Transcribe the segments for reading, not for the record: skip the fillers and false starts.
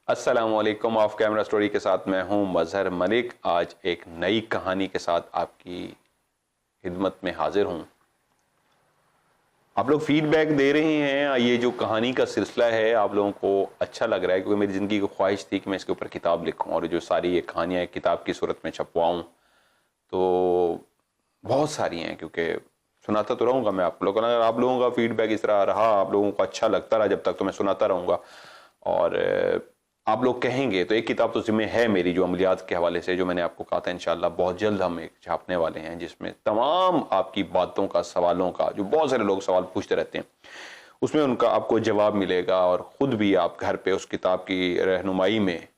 अस्सलामुअलैकुम। Of camera story के साथ मैं हूं मजहर मलिक। आज एक नई कहानी के साथ आपकी खिदमत में हाजिर हूं। आप लोग फीडबैक दे रहे हैं, ये जो कहानी का सिलसिला है आप लोगों को अच्छा लग रहा है, क्योंकि मेरी ज़िंदगी की ख्वाहिश थी कि मैं इसके ऊपर किताब लिखूं और जो सारी ये कहानियाँ एक किताब की सूरत में छपवाऊँ। तो बहुत सारी हैं, क्योंकि सुनाता तो रहूँगा मैं आप लोगों को। अगर आप लोगों का फीडबैक इस तरह रहा, आप लोगों को अच्छा लगता रहा जब तक, तो मैं सुनाता रहूँगा। और आप लोग कहेंगे तो एक किताब तो जिम्मे है मेरी, जो अमलियात के हवाले से, जो मैंने आपको कहा था इंशाल्लाह बहुत जल्द हम एक छापने वाले हैं, जिसमें तमाम आपकी बातों का, सवालों का, जो बहुत सारे लोग सवाल पूछते रहते हैं, उसमें उनका आपको जवाब मिलेगा। और ख़ुद भी आप घर पे उस किताब की रहनुमाई में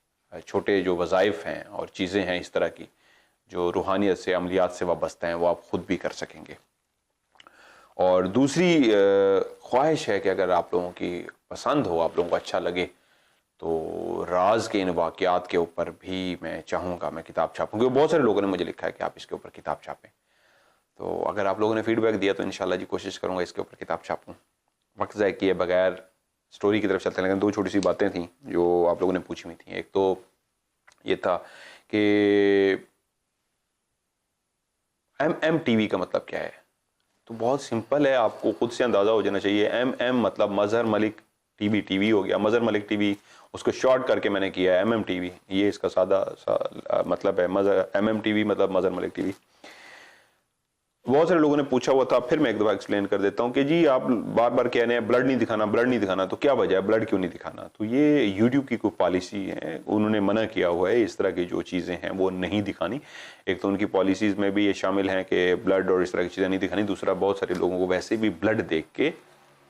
छोटे जो वज़ाइफ हैं और चीज़ें हैं इस तरह की जो रूहानियत से, अमलियात से वाबस्ता हैं, वो आप ख़ुद भी कर सकेंगे। और दूसरी ख्वाहिश है कि अगर आप लोगों की पसंद हो, आप लोगों को अच्छा लगे, तो राज के इन वाक़यात के ऊपर भी मैं चाहूँगा मैं किताब छापूँ, क्योंकि बहुत सारे लोगों ने मुझे लिखा है कि आप इसके ऊपर किताब छापें। तो अगर आप लोगों ने फीडबैक दिया तो इंशाल्लाह जी कोशिश करूँगा इसके ऊपर किताब छापूँ। वक्त ज़ाय किए बगैर स्टोरी की तरफ चलते हैं। लेकिन दो छोटी सी बातें थी जो आप लोगों ने पूछी हुई थी। एक तो ये था कि MMTV का मतलब क्या है। तो बहुत सिंपल है, आपको खुद से अंदाज़ा हो जाना चाहिए। MM मतलब मजहर मलिक टीवी, टीवी हो गया मजहर मलिक टीवी, उसको शॉर्ट करके मैंने किया है MMTV। ये इसका सादा सा मतलब है। मजहर MMTV मतलब मजहर मलिक टीवी। बहुत सारे लोगों ने पूछा हुआ था, फिर मैं एक दफ़ा एक्सप्लेन कर देता हूँ कि जी आप बार बार कह रहे हैं ब्लड नहीं दिखाना, ब्लड नहीं दिखाना, तो क्या वजह है, ब्लड क्यों नहीं दिखाना। तो ये यूट्यूब की कोई पॉलिसी है, उन्होंने मना किया हुआ है इस तरह की जो चीज़ें हैं वो नहीं दिखानी। एक तो उनकी पॉलिसीज़ में भी ये शामिल हैं कि ब्लड और इस तरह की चीज़ें नहीं दिखानी। दूसरा, बहुत सारे लोगों को वैसे भी ब्लड देख के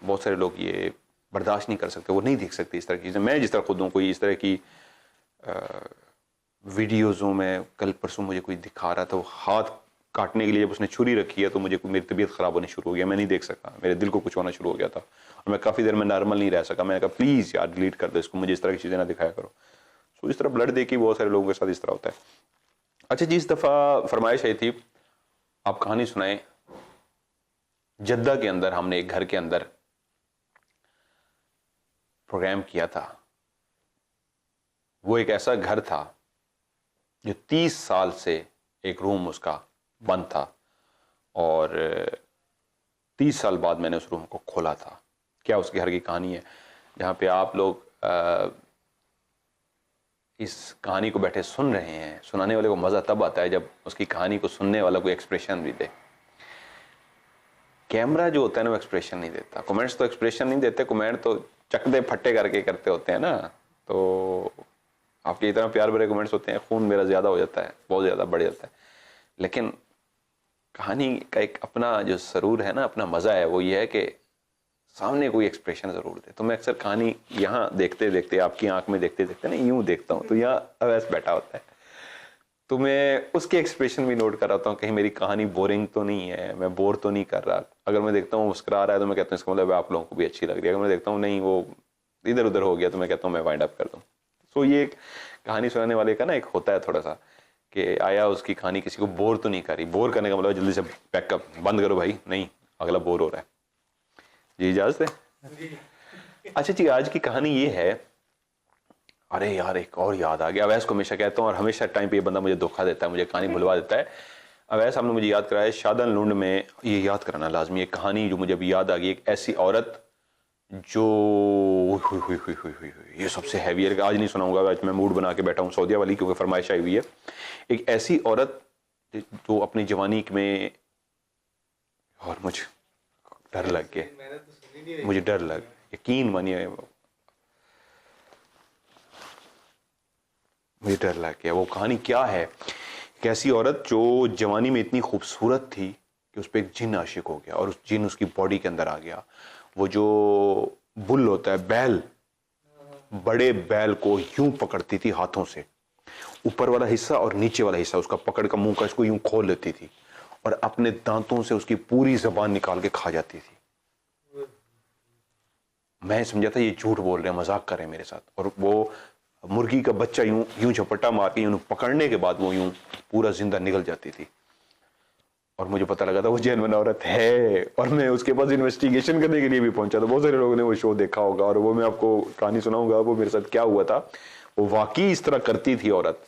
बहुत सारे लोग ये बर्दाश्त नहीं कर सकते, वो नहीं देख सकते इस तरह की चीज़ें। मैं जिस तरह खुद हूँ, कोई इस तरह की वीडियोज़ों में, कल परसों मुझे कोई दिखा रहा था, वो हाथ काटने के लिए जब उसने छुरी रखी है तो मुझे मेरी तबीयत ख़राब होनी शुरू हो गया, मैं नहीं देख सका, मेरे दिल को कुछ होना शुरू हो गया था और मैं काफ़ी देर में नॉर्मल नहीं रह सका। मैंने कहा प्लीज़ यार डिलीट कर दो इसको, मुझे इस तरह की चीज़ें ना दिखाया करो। सो इस तरह ब्लड दे के बहुत सारे लोगों के साथ इस तरह होता है। अच्छा जी, इस दफ़ा फरमाइश आई थी आप कहानी सुनाएं। जद्दा के अंदर हमने एक घर के अंदर प्रोग्राम किया था। वो एक ऐसा घर था जो 30 साल से एक रूम उसका बंद था और 30 साल बाद मैंने उस रूम को खोला था। क्या उसके घर की कहानी है, जहाँ पे आप लोग इस कहानी को बैठे सुन रहे हैं। सुनाने वाले को मज़ा तब आता है जब उसकी कहानी को सुनने वाला कोई एक्सप्रेशन भी दे। कैमरा जो होता है ना, वो एक्सप्रेशन नहीं देता। कमेंट्स तो एक्सप्रेशन नहीं देते, कमेंट तो चक दे फट्टे करके करते होते हैं ना। तो आपके इतना प्यार भरे कमेंट्स होते हैं, खून मेरा ज़्यादा हो जाता है, बहुत ज़्यादा बढ़ जाता है। लेकिन कहानी का एक अपना जो सरूर है ना, अपना मज़ा है, वो ये है कि सामने कोई एक्सप्रेशन ज़रूर दे। तो मैं अक्सर कहानी यहाँ देखते देखते, आपकी आंख में देखते देखते ना यूँ देखता हूँ, तो यहाँ अवैस बैठा होता है, तो मैं उसके एक्सप्रेशन भी नोट कर रहा हूँ, कहीं मेरी कहानी बोरिंग तो नहीं है, मैं बोर तो नहीं कर रहा। अगर मैं देखता हूँ मुस्कुरा रहा है तो मैं कहता हूँ इसका मतलब आप लोगों को भी अच्छी लग रही है। अगर मैं देखता हूँ नहीं वो इधर उधर हो गया तो मैं कहता हूँ मैं वाइंड अप कर दूँ। सो ये एक कहानी सुनाने वाले का ना एक होता है थोड़ा सा कि आया उसकी कहानी किसी को बोर तो नहीं करी। बोर करने का मतलब जल्दी से पैकअप बंद करो भाई, नहीं अगला बोर हो रहा है। जी इजाजत है। अच्छा जी, आज की कहानी ये है। अरे यार एक और याद आ गया। अवैस को हमेशा कहता हूँ और हमेशा टाइम पे ये बंदा मुझे धोखा देता है, मुझे कहानी भुलवा देता है। अवैस आपने मुझे याद कराया शादन लुंड में, ये याद कराना लाजमी। एक कहानी जो मुझे अभी याद आ गई, एक ऐसी औरत जो हुई हुई हुई हुई हुई हुई, ये सबसे हैवी है। आज नहीं सुनाऊंगा, आज मैं मूड बना के बैठा हूँ सऊदिया वाली, क्योंकि फरमाइश आई हुई है। एक ऐसी औरत जो अपनी जवानी में, और मुझे डर लग गया, मुझे डर लग, यकीन मानिए मुझे डर लग गया। वो कहानी क्या है, एक ऐसी औरत जो जवानी में इतनी खूबसूरत थी कि उस पर एक जिन आशिक हो गया और उस जिन उसकी बॉडी के अंदर आ गया। वो जो बुल होता है, बैल, बड़े बैल को यूं पकड़ती थी हाथों से, ऊपर वाला हिस्सा और नीचे वाला हिस्सा उसका पकड़ का, मुंह का इसको यूं खोल लेती थी और अपने दांतों से उसकी पूरी जबान निकाल के खा जाती थी। मैं समझा था ये झूठ बोल रहे हैं, मजाक कर रहे हैं मेरे साथ। और वो मुर्गी का बच्चा यूं यूं झपट्टा मार के यूं पकड़ने के बाद वो यूं पूरा जिंदा निकल जाती थी। और मुझे पता लगा था वो जेनवन औरत है। और मैं उसके पास इन्वेस्टिगेशन करने के लिए भी पहुंचा था। बहुत सारे लोगों ने वो शो देखा होगा और वो मैं आपको कहानी सुनाऊंगा वो मेरे साथ क्या हुआ था। वो वाकई इस तरह करती थी औरत।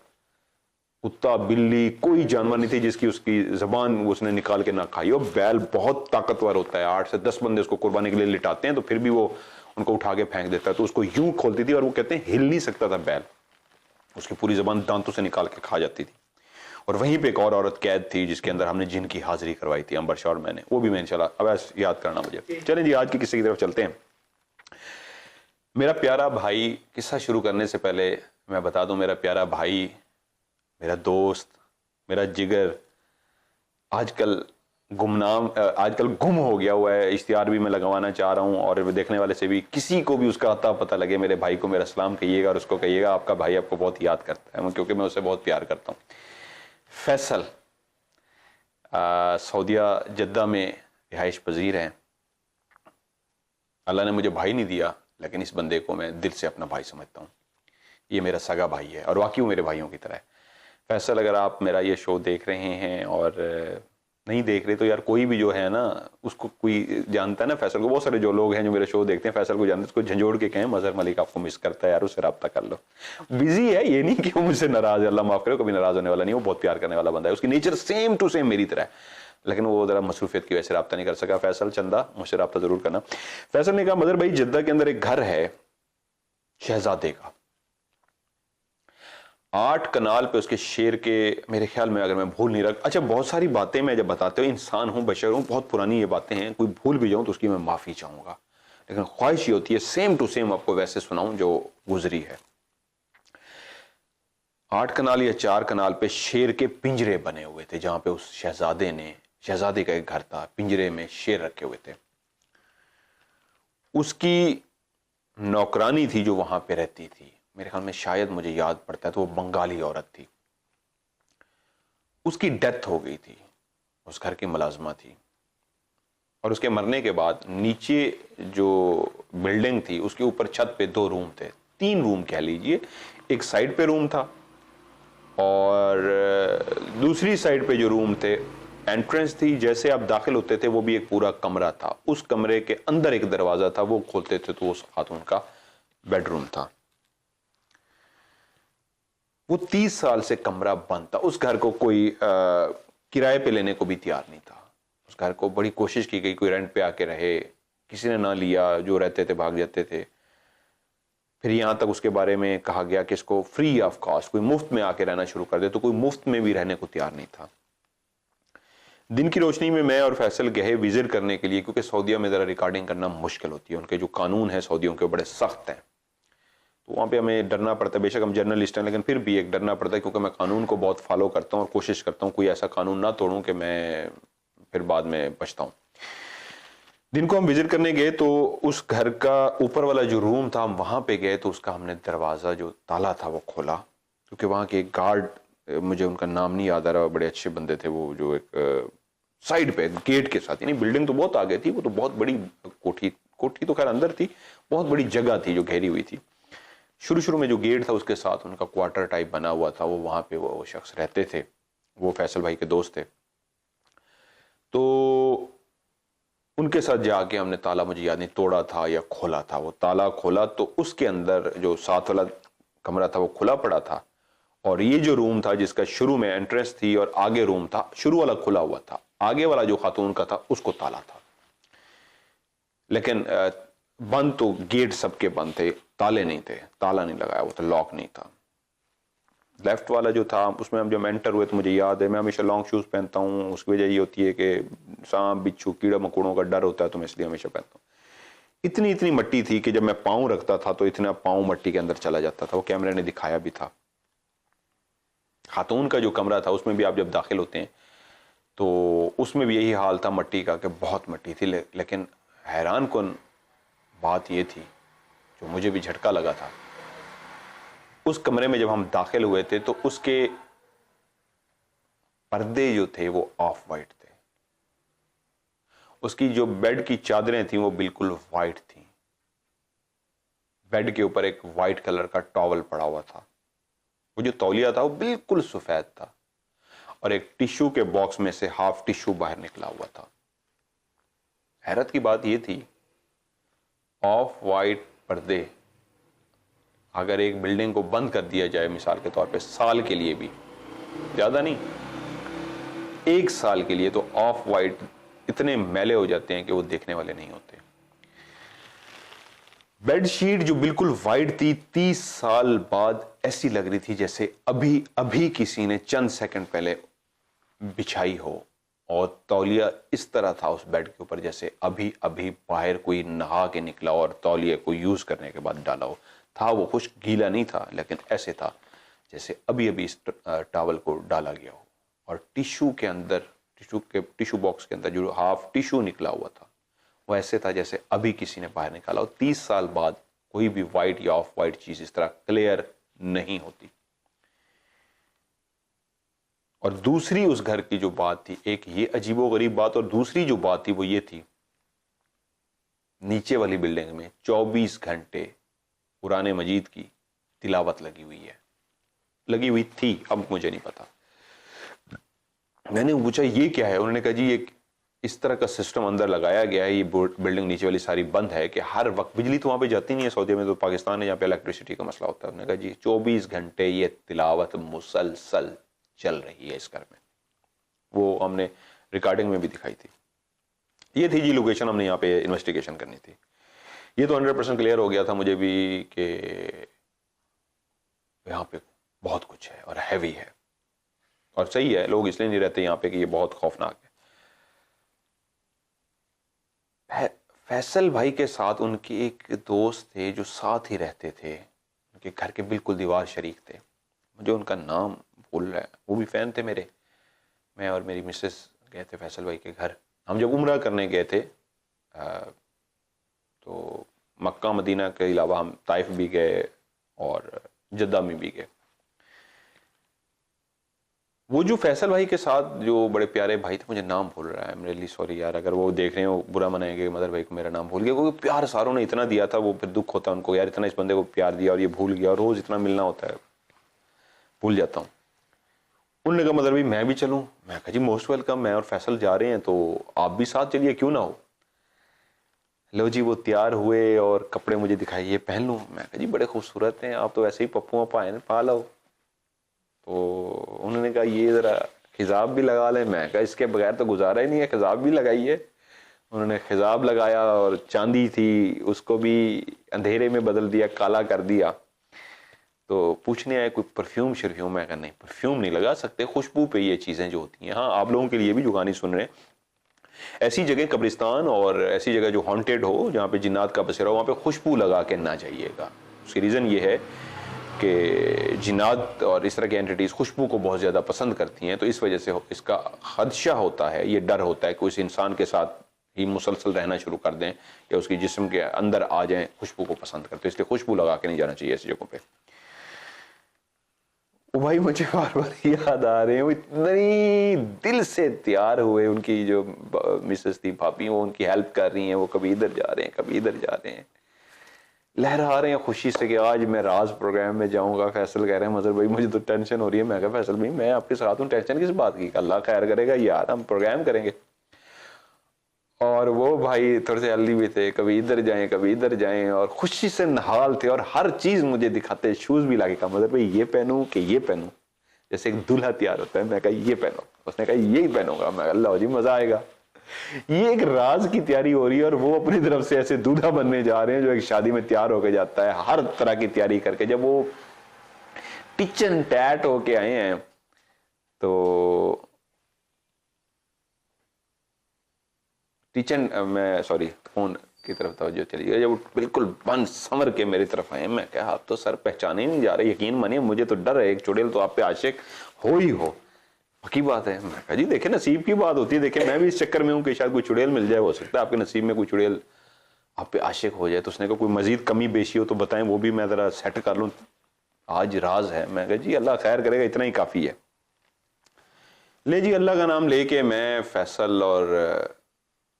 कुत्ता बिल्ली कोई जानवर नहीं थी जिसकी उसकी जबान उसने निकाल के ना खाई। और बैल बहुत ताकतवर होता है, 8 से 10 बंदे उसको कुर्बानी के लिए लिटाते हैं तो फिर भी वो उनको उठा के फेंक देता है। तो उसको यूं खोलती थी और वो कहते हैं हिल नहीं सकता था बैल, उसकी पूरी जबान दांतों से निकाल के खा जाती थी। और वहीं पे एक और औरत कैद थी जिसके अंदर हमने जिन की हाजिरी करवाई थी, अंबर शाह और मैंने, वो भी मैंने चला अब ऐसे याद करना मुझे। चलें जी आज की किस्से की तरफ चलते हैं। मेरा प्यारा भाई, किस्सा शुरू करने से पहले मैं बता दूं, मेरा प्यारा भाई, मेरा दोस्त, मेरा जिगर आजकल गुम हो गया हुआ है। इश्तिहार भी मैं लगवाना चाह रहा हूं और देखने वाले से भी किसी को भी उसका अता पता लगे, मेरे भाई को मेरा सलाम कहिएगा और उसको कहिएगा आपका भाई आपको बहुत याद करता है, क्योंकि मैं उसे बहुत प्यार करता हूं। फैसल सऊदिया जद्दा में रिहाइश पजीर हैं। अल्लाह ने मुझे भाई नहीं दिया लेकिन इस बंदे को मैं दिल से अपना भाई समझता हूँ। ये मेरा सगा भाई है और वाकई वो मेरे भाइयों की तरह है। फैसल अगर आप मेरा ये शो देख रहे हैं और नहीं देख रहे तो यार कोई भी जो है ना उसको कोई जानता है ना फैसल को, बहुत सारे जो लोग हैं जो मेरे शो देखते हैं फैसल को जानते हैं, उसको झंझोड़ के कहें मजहर मलिक आपको मिस करता है यार, उससे रब्ता कर लो। बिजी है, ये नहीं कि वो मुझसे नाराज है, अल्लाह माफ करे, कभी नाराज होने वाला नहीं, वो बहुत प्यार करने वाला बंदा है, उसकी नेचर सेम टू सेम मेरी तरह है, लेकिन वो जरा मसरूफियत की वजह से रब्ता नहीं कर सका। फैसल चंदा मुझसे रब्ता जरूर करना। फैसल ने कहा मदर भाई जद्दा के अंदर एक घर है शहजादे का, 8 कनाल पे उसके शेर के, मेरे ख्याल में अगर मैं भूल नहीं रख, अच्छा बहुत सारी बातें मैं जब बताते हो इंसान हूं बशर हूं, बहुत पुरानी ये बातें हैं, कोई भूल भी जाऊं तो उसकी मैं माफी चाहूंगा, लेकिन ख्वाहिश ये होती है सेम टू सेम आपको वैसे सुनाऊं जो गुजरी है। 8 कनाल या 4 कनाल पे शेर के पिंजरे बने हुए थे जहां पे उस शहजादे का एक घर था, पिंजरे में शेर रखे हुए थे। उसकी नौकरानी थी जो वहां पे रहती थी, मेरे ख्याल में शायद मुझे याद पड़ता है तो वो बंगाली औरत थी। उसकी डेथ हो गई थी, उस घर की मुलाजमा थी, और उसके मरने के बाद नीचे जो बिल्डिंग थी उसके ऊपर छत पे 2 रूम थे, 3 रूम कह लीजिए। एक साइड पे रूम था और दूसरी साइड पे जो रूम थे एंट्रेंस थी, जैसे आप दाखिल होते थे वो भी एक पूरा कमरा था, उस कमरे के अंदर एक दरवाजा था, वो खोलते थे तो उस खातून का बेडरूम था। वो 30 साल से कमरा बंद था, उस घर को कोई किराए पे लेने को भी तैयार नहीं था। उस घर को बड़ी कोशिश की गई कोई रेंट पे आके रहे, किसी ने ना लिया, जो रहते थे भाग जाते थे। फिर यहां तक उसके बारे में कहा गया कि इसको फ्री ऑफ कॉस्ट कोई मुफ्त में आके रहना शुरू कर दे, तो कोई मुफ्त में भी रहने को तैयार नहीं था। दिन की रोशनी में मैं और फैसल गए विजिट करने के लिए, क्योंकि सऊदीया में जरा रिकॉर्डिंग करना मुश्किल होती है, उनके जो कानून है सऊदियों के बड़े सख्त हैं, तो वहाँ पे हमें डरना पड़ता है। बेशक हम जर्नलिस्ट हैं लेकिन फिर भी एक डरना पड़ता है, क्योंकि मैं कानून को बहुत फॉलो करता हूँ और कोशिश करता हूँ कोई ऐसा कानून ना तोड़ूं कि मैं फिर बाद में पछताऊं। दिन को हम विजिट करने गए तो उस घर का ऊपर वाला जो रूम था हम वहां पे गए तो उसका हमने दरवाजा जो ताला था वो खोला, क्योंकि वहां के एक गार्ड, मुझे उनका नाम नहीं याद आ रहा, बड़े अच्छे बंदे थे वो, जो एक साइड पे गेट के साथ, यानी बिल्डिंग तो बहुत आगे थी, वो तो बहुत बड़ी कोठी तो खैर अंदर थी, बहुत बड़ी जगह थी जो घेरी हुई थी। शुरू में जो गेट था उसके साथ उनका क्वार्टर टाइप बना हुआ था, वो वहां पे वो शख्स रहते थे, वो फैसल भाई के दोस्त थे। तो उनके साथ जाके हमने ताला, मुझे याद नहीं तोड़ा था या खोला था, वो ताला खोला तो उसके अंदर जो साथ वाला कमरा था वो खुला पड़ा था, और ये जो रूम था जिसका शुरू में एंट्रेंस थी और आगे रूम था, शुरू वाला खुला हुआ था, आगे वाला जो खातून का था उसको ताला था, लेकिन बंद तो गेट सबके बंद थे, ताले नहीं थे, ताला नहीं लगाया वो, तो लॉक नहीं था। लेफ्ट वाला जो था उसमें हम जब एंटर हुए तो मुझे याद है, मैं हमेशा लॉन्ग शूज पहनता हूँ, उसकी वजह ये होती है कि सांप बिच्छू कीड़ा मकोड़ों का डर होता है, तो मैं इसलिए हमेशा पहनता हूँ। इतनी मट्टी थी कि जब मैं पाँव रखता था तो इतना पाँव मट्टी के अंदर चला जाता था, वो कैमरे ने दिखाया भी था। खातून का जो कमरा था उसमें भी आप जब दाखिल होते हैं तो उसमें भी यही हाल था मट्टी का, कि बहुत मट्टी थी, लेकिन हैरान कुन बात ये थी जो मुझे भी झटका लगा था, उस कमरे में जब हम दाखिल हुए थे तो उसके पर्दे जो थे वो ऑफ वाइट थे, उसकी जो बेड की चादरें थी वो बिल्कुल वाइट थी, बेड के ऊपर एक वाइट कलर का टॉवल पड़ा हुआ था, वो जो तौलिया था वो बिल्कुल सफेद था, और एक टिश्यू के बॉक्स में से हाफ टिश्यू बाहर निकला हुआ था। हैरत की बात यह थी, ऑफ वाइट पर्दे अगर एक बिल्डिंग को बंद कर दिया जाए मिसाल के तौर पे साल के लिए भी, ज़्यादा नहीं, 1 साल के लिए, तो ऑफ वाइट इतने मैले हो जाते हैं कि वो देखने वाले नहीं होते। बेडशीट जो बिल्कुल वाइट थी 30 साल बाद ऐसी लग रही थी जैसे अभी अभी किसी ने चंद सेकंड पहले बिछाई हो, और तौलिया इस तरह था उस बेड के ऊपर जैसे अभी अभी बाहर कोई नहा के निकला और तौलिए को यूज करने के बाद डाला हो। था वो खुश्क, गीला नहीं था, लेकिन ऐसे था जैसे अभी अभी इस टॉवल को डाला गया हो। और टिश्यू के अंदर, टिश्यू बॉक्स के अंदर जो हाफ टिश्यू निकला हुआ था वो ऐसे था जैसे अभी किसी ने बाहर निकाला हो। 30 साल बाद कोई भी वाइट या ऑफ वाइट चीज इस तरह क्लियर नहीं होती। और दूसरी उस घर की जो बात थी, एक ये अजीबोगरीब बात, और दूसरी जो बात थी वो ये थी, नीचे वाली बिल्डिंग में 24 घंटे कुरान मजीद की तिलावत लगी हुई है, लगी हुई थी, अब मुझे नहीं पता। मैंने पूछा ये क्या है, उन्होंने कहा जी ये इस तरह का सिस्टम अंदर लगाया गया है, ये बिल्डिंग नीचे वाली सारी बंद है कि हर वक्त, बिजली तो वहां पे जाती नहीं है सऊदी में, तो पाकिस्तान है जहाँ पे इलेक्ट्रिसिटी का मसला होता है। उन्होंने कहा जी 24 घंटे ये तिलावत मुसलसल चल रही है इस घर में। वो हमने रिकॉर्डिंग में भी दिखाई थी। ये थी जी लोकेशन, हमने यहाँ पे इन्वेस्टिगेशन करनी थी। ये तो 100% क्लियर हो गया था मुझे भी कि यहाँ पे बहुत कुछ है और हैवी है, और सही है, लोग इसलिए नहीं रहते यहाँ पे कि ये बहुत खौफनाक है। फैसल भाई के साथ उनके एक दोस्त थे जो साथ ही रहते थे, उनके घर के बिल्कुल दीवार शरीक थे, मुझे उनका नाम भूल रहा है, वो भी फ़ैन थे मेरे। मैं और मेरी मिसेस गए थे फैसल भाई के घर, हम जब उम्रा करने गए थे तो मक्का मदीना के अलावा हम ताइफ भी गए और जद्दा में भी गए। वो जो फैसल भाई के साथ जो बड़े प्यारे भाई थे, मुझे नाम भूल रहा है, आई एम रियली सॉरी यार, अगर वो देख रहे हैं वो बुरा मनाएंगे मदर भाई को मेरा नाम भूल गया, क्योंकि प्यार सारों ने इतना दिया था, वो फिर दुख होता है उनको यार, इतना इस बंदे को प्यार दिया और ये भूल गया, और रोज इतना मिलना होता है, भूल जाता हूँ। उन्होंने कहा मदर भाई मैं भी चलूँ, मैं कहा जी मोस्ट वेलकम, मैं और फैसल जा रहे हैं तो आप भी साथ चलिए, क्यों ना हो। लो जी वो तैयार हुए और कपड़े मुझे दिखाए, ये पहन लूँ, मैं कहा जी बड़े खूबसूरत हैं, आप तो वैसे ही पप्पुआ पा लो। तो उन्होंने कहा ये ज़रा खिजाब भी लगा लें, मैं कहा इसके बगैर तो गुजारा ही नहीं है, खिजाब भी लगाइए। उन्होंने खिजाब लगाया और चांदी थी उसको भी अंधेरे में बदल दिया, काला कर दिया। तो पूछने आए कोई परफ्यूम शर्फ्यूम, मैं कहा नहीं परफ्यूम नहीं लगा सकते, खुशबू पे ये चीज़ें जो होती हैं। हाँ आप लोगों के लिए भी जो गाने सुन रहे हैं, ऐसी जगह कब्रिस्तान और ऐसी जगह जो हॉन्टेड हो, जहाँ पे जिन्नात का बसेरा हो, वहाँ पे खुशबू लगा के ना जाइएगा। उसकी रीज़न ये है कि जिन्नात और इस तरह की एंटिटीज़ खुशबू को बहुत ज़्यादा पसंद करती हैं, तो इस वजह से इसका खदशा होता है, ये डर होता है कि उस इंसान के साथ ही मुसलसल रहना शुरू कर दें या उसकी जिस्म के अंदर आ जाएं, खुशबू को पसंद करते, इसलिए खुशबू लगा के नहीं जाना चाहिए ऐसी जगहों पे। वो भाई मुझे बार बार याद आ रहे हैं, वो इतनी दिल से तैयार हुए, उनकी जो मिसेस थी भाभी, वो उनकी हेल्प कर रही हैं, वो कभी इधर जा रहे हैं कभी इधर जा रहे हैं, लहरा रहे हैं खुशी से कि आज मैं राज प्रोग्राम में जाऊंगा। फैसल कह रहे हैं मजर भाई मुझे तो टेंशन हो रही है, मैं कहा फैसल भाई मैं आपके साथ हूँ, टेंशन किस बात की, अल्लाह खैर करेगा यार, हम प्रोग्राम करेंगे। और वो भाई थोड़े से हल्दी भी थे, कभी इधर जाएं कभी इधर जाएं, और खुशी से नहाल थे, और हर चीज मुझे दिखाते, शूज भी लाके कहा मदर भाई ये पहनूं कि ये पहनूं, जैसे एक दूल्हा तैयार होता है, मैं कहा ये पहनो, उसने कहा यही पहनूंगा, मैं अल्लाह जी मजा आएगा। ये एक राज की तैयारी हो रही है, और वो अपनी तरफ से ऐसे दूल्हा बनने जा रहे हैं जो एक शादी में तैयार होकर जाता है हर तरह की तैयारी करके। जब वो टिचन टैट होके आए हैं तो मैं सॉरी फोन की तरफ तवज्जो चली गई, जब बिल्कुल बन संवर के मेरी तरफ आए, मैं कहा आप तो सर पहचाने नहीं जा रहे, यकीन मानिए मुझे तो डर है, एक चुड़ैल तो आप पे आशिक हो ही हो, पक्की बात है। मैं कहा जी देखे नसीब की बात होती है, देखे मैं भी इस चक्कर में हूँ कि शायद कोई चुड़ैल मिल जाए, हो सकता है आपके नसीब में कोई चुड़ैल आप पे आशिक हो जाए। तो उसने कहा कोई मजीद कमी बेशी हो तो बताएं, वो भी मैं जरा सेट कर लूँ, आज राज है। मैं कहा जी अल्लाह खैर करेगा, इतना ही काफ़ी है। ले जी अल्लाह का नाम लेके मैं, फैसल और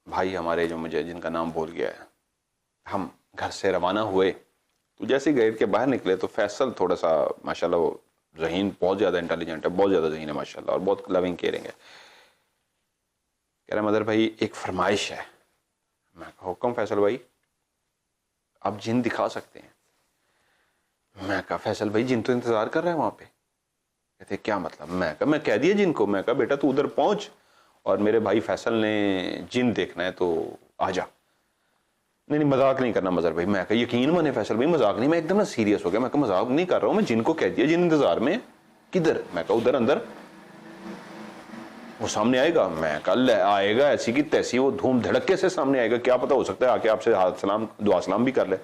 भाई हमारे जो मुझे जिनका नाम भूल गया है, हम घर से रवाना हुए। तो जैसे गेट के बाहर निकले तो फैसल थोड़ा सा माशाल्लाह वो ज़हीन, बहुत ज़्यादा इंटेलिजेंट है, बहुत ज़्यादा ज़हीन है माशाल्लाह, और बहुत लविंग केयरिंग है। कह रहा मदर भाई एक फरमाइश है। मैं कहा हुक्म फैसल भाई, आप जिन दिखा सकते हैं। मैं कहा फैसल भाई जिन तो इंतजार कर रहा है वहां पे। कहते क्या मतलब? मैं कह दिया जिन को, मैं कहा बेटा तू उधर पहुंच और मेरे भाई फैसल ने जिन देखना है तो आ जा। नहीं नहीं मजाक नहीं करना मजहर भाई। मैं कहा यकीन माने फैसल भाई मजाक नहीं। मैं एकदम ना सीरियस हो गया। मैं कहा मजाक नहीं कर रहा हूं, मैं जिनको कह दिया जिन इंतजार में। किधर? मैं कहा उधर अंदर, वो सामने आएगा। मैं कल आएगा ऐसी की तैसी, वो धूम धड़के से सामने आएगा, क्या पता हो सकता है आके आपसे हाथ सलाम दुआ सलाम भी कर ले।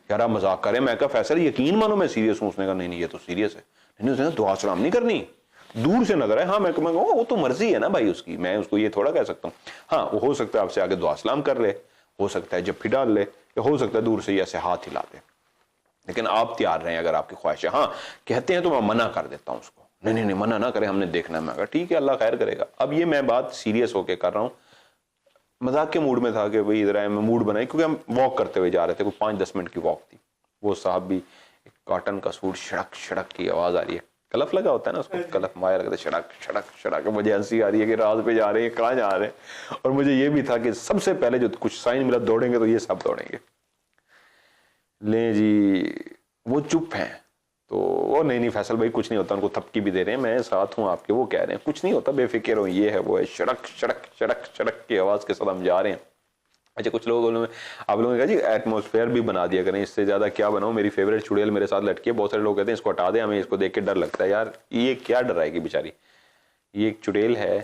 यार आप मजाक करें। मैं कहा फैसल यकीन मानो मैं सीरियस हूं। उसने कहा नहीं नहीं ये तो सीरियस है। नहीं उसने दुआ सलाम नहीं करनी, दूर से नजर है। हाँ मैं कहूँ वो तो मर्जी है ना भाई उसकी, मैं उसको ये थोड़ा कह सकता हूँ। हाँ वो हो सकता है आपसे आगे दुआ सलाम कर ले, हो सकता है जफ्फी डाल ले, या हो सकता है दूर से ऐसे हाथ हिला दे, लेकिन आप तैयार रहें अगर आपकी ख्वाहिश है। हाँ कहते हैं तो मैं मना कर देता हूँ उसको, नहीं नहीं नहीं मना ना करें, हमने देखना है। मैं कहा ठीक है अल्लाह खैर करेगा। अब ये मैं बात सीरियस होकर कर रहा हूँ, मजाक के मूड में था कि भाई इधर आए, मैं मूड बनाई क्योंकि हम वॉक करते हुए जा रहे थे, कोई 5-10 मिनट की वॉक थी। वो साहब भी एक कॉटन का सूट, शड़क शड़क की आवाज आ रही है, कलफ लगा होता है ना उसको, कलफ माया लगता है, शड़क शड़क शड़क। मुझे हंसी आ रही है कि रात पे जा रहे हैं, कहाँ जा रहे हैं। और मुझे ये भी था कि सबसे पहले जो कुछ साइन मिला दौड़ेंगे तो ये सब दौड़ेंगे। ले जी वो चुप हैं तो वो नहीं नहीं फैसल भाई कुछ नहीं होता, उनको थपकी भी दे रहे हैं, मैं साथ हूँ आपके, वो कह रहे हैं कुछ नहीं होता बेफिक्र हो, ये है वो है, सड़क सड़क सड़क सड़क की आवाज के साथ हम जा रहे हैं। अच्छा कुछ लोग आप लोगों ने कहा जी एटमॉस्फेयर भी बना दिया करें, इससे ज्यादा क्या बनाऊं, मेरी फेवरेट चुड़ैल मेरे साथ लटकी है। बहुत सारे लोग कहते हैं इसको हटा दें, हमें इसको देख के डर लगता है। यार ये क्या डराएगी बेचारी, ये एक चुड़ैल है